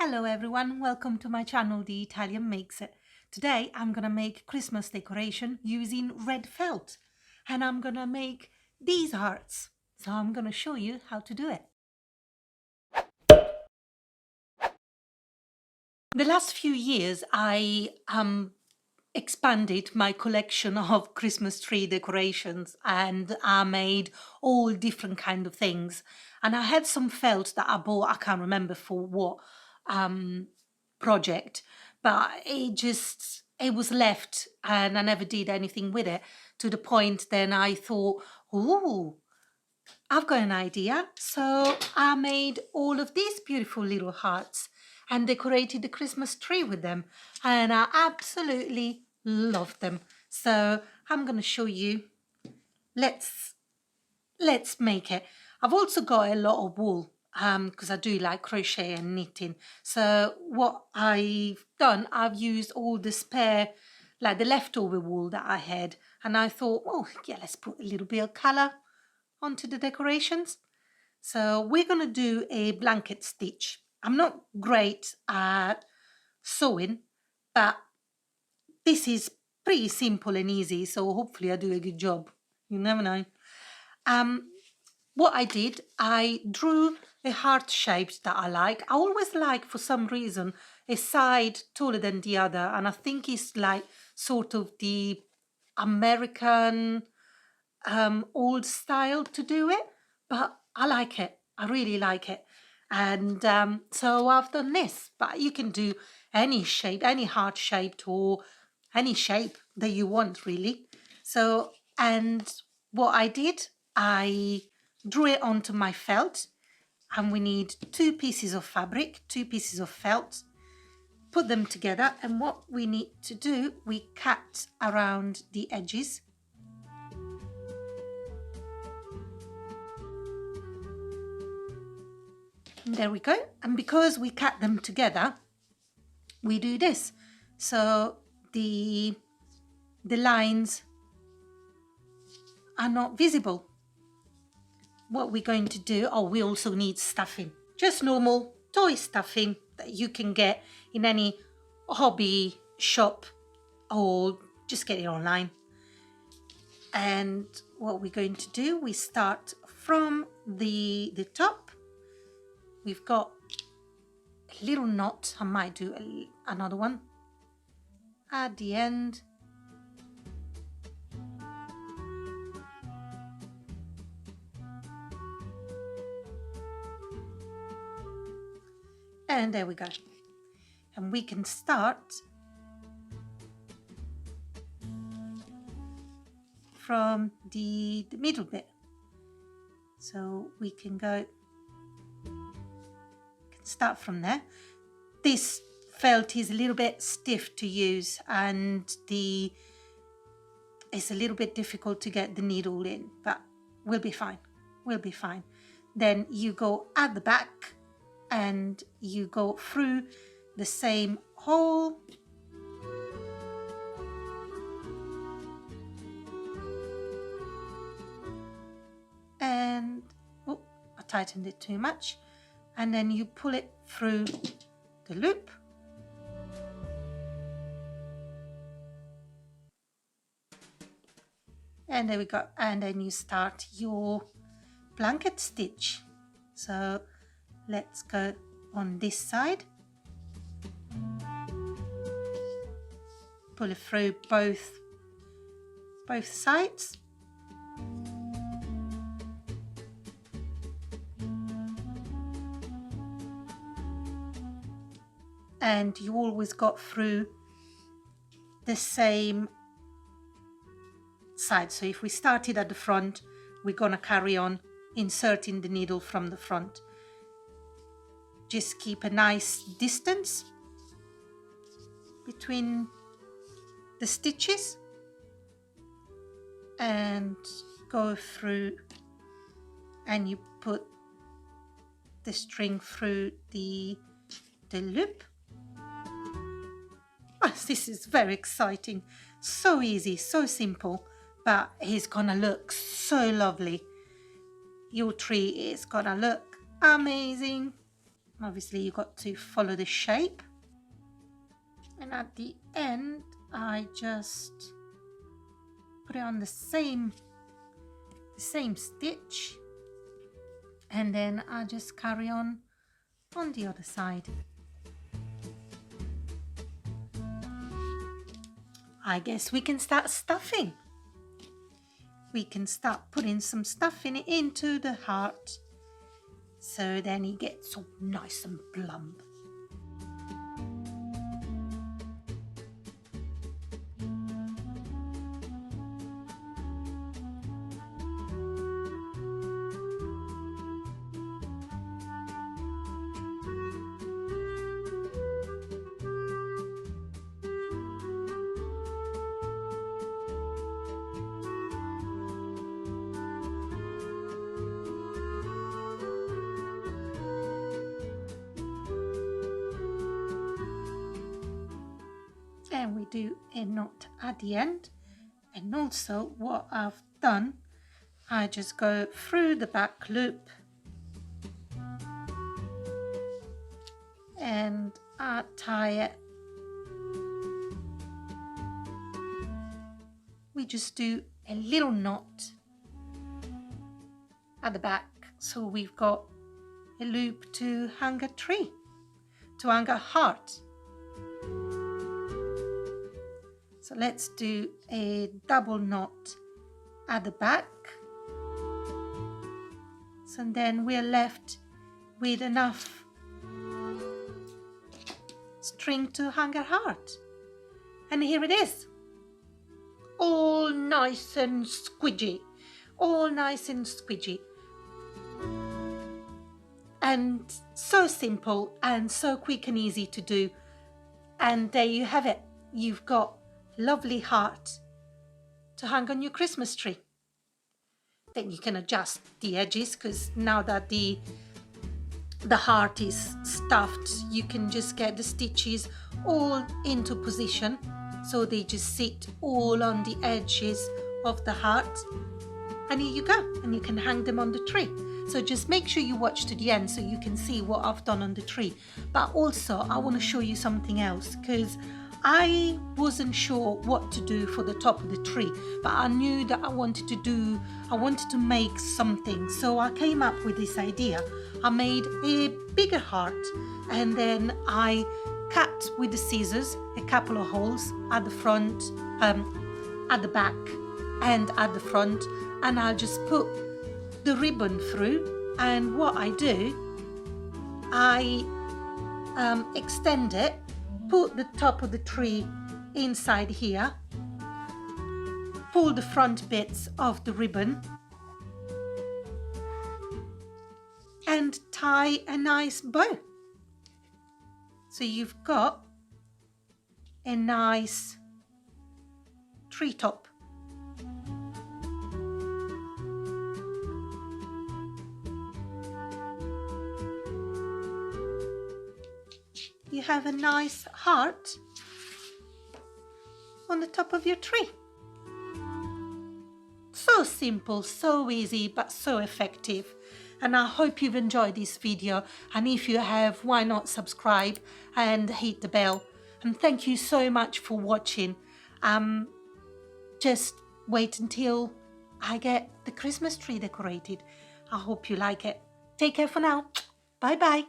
Hello everyone, welcome to my channel, The Italian Makes It. Today I'm gonna make Christmas decoration using red felt and I'm gonna make these hearts. So I'm gonna show you how to do it. The last few years I expanded my collection of Christmas tree decorations and I made all different kind of things. And I had some felt that I bought, I can't remember for what project, but it was left and I never did anything with it, to the point then I thought, oh, I've got an idea. So I made all of these beautiful little hearts and decorated the Christmas tree with them, and I absolutely love them. So I'm going to show you. Let's make it. I've also got a lot of wool because I do like crochet and knitting. So what I've done, I've used all the spare, like the leftover wool that I had, and I thought, oh yeah, let's put a little bit of colour onto the decorations. So we're going to do a blanket stitch. I'm not great at sewing, but this is pretty simple and easy, so hopefully I do a good job. You never know. What I did, I drew a heart shape that I like. I always like, for some reason, a side taller than the other, and I think it's like sort of the American old style to do it, but I like it. I really like it. And so I've done this, but you can do any shape, any heart shaped or any shape that you want, really. So, and what I did, I drew it onto my felt, and we need 2 pieces of fabric, 2 pieces of felt, put them together, and what we need to do, we cut around the edges. There we go. And because we cut them together, we do this. So the lines are not visible. What we're going to do, oh, we also need stuffing. Just normal toy stuffing that you can get in any hobby shop or just get it online. And what we're going to do, we start from the top. We've got a little knot. I might do another one at the end. And there we go. And we can start from the middle bit. So we can start from there. This felt is a little bit stiff to use, and it's a little bit difficult to get the needle in, but we'll be fine. We'll be fine. Then you go at the back and you go through the same hole. And oh, I tightened it too much. And then you pull it through the loop. And there we go. And then you start your blanket stitch. So let's go on this side. Pull it through both sides. And you always got through the same side. So if we started at the front, we're gonna carry on inserting the needle from the front. Just keep a nice distance between the stitches and go through, and you put the string through the loop. Oh, this is very exciting. So easy, so simple, but it's gonna look so lovely. Your tree is gonna look amazing. Obviously you got to follow the shape, and at the end I just put it on the same stitch, and then I just carry on the other side. I guess we can start stuffing. We can start putting some stuffing into the heart, so then it gets all nice and plump. And we do a knot at the end. And also what I've done, I just go through the back loop and I tie it. We just do a little knot at the back, so we've got a loop to hang a tree, to hang a heart. So let's do a double knot at the back. So then we're left with enough string to hang a heart. And here it is. All nice and squidgy. All nice and squidgy. And so simple and so quick and easy to do. And there you have it. You've got lovely heart to hang on your Christmas tree. Then you can adjust the edges, because now that the heart is stuffed, you can just get the stitches all into position, so they just sit all on the edges of the heart, and here you go, and you can hang them on the tree. So just make sure you watch to the end so you can see what I've done on the tree. But also I want to show you something else, because I wasn't sure what to do for the top of the tree, but I knew that I wanted to make something. So I came up with this idea. I made a bigger heart, and then I cut with the scissors a couple of holes at the front, at the back and at the front, and I'll just put the ribbon through. And what I do, I extend it, put the top of the tree inside here, pull the front bits of the ribbon, and tie a nice bow. So you've got a nice tree top. You have a nice heart on the top of your tree. So simple, so easy, but so effective. And I hope you've enjoyed this video. And if you have, why not subscribe and hit the bell. And thank you so much for watching. Just wait until I get the Christmas tree decorated. I hope you like it. Take care for now. Bye bye.